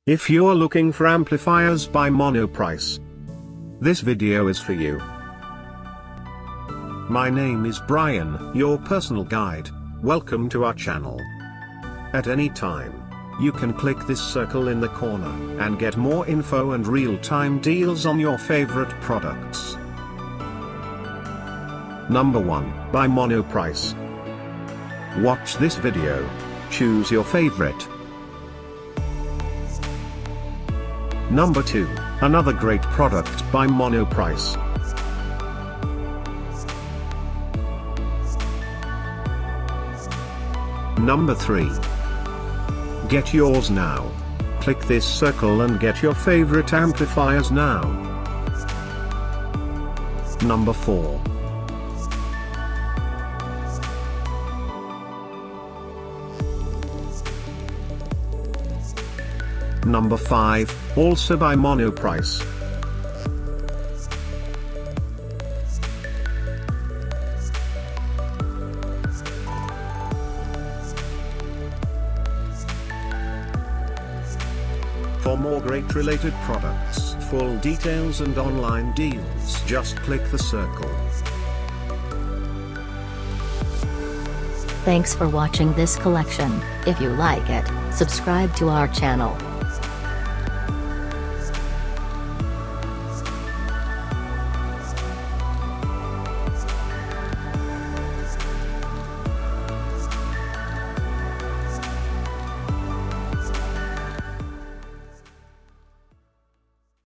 If you're looking for amplifiers by Monoprice, this video is for you. My name is Brian, your personal guide. Welcome to our channel. At any time, you can click this circle in the corner and get more info and real-time deals on your favorite products. Number 1, by Monoprice. Watch this video. Choose your favorite. Number 2, another great product by Monoprice. Number 3. Get yours now. Click this circle and get your favorite amplifiers now. Number 4. Number 5, also by Monoprice. For more great related products, full details and online deals, just click the circle. Thanks for watching this collection. If you like it, subscribe to our channel.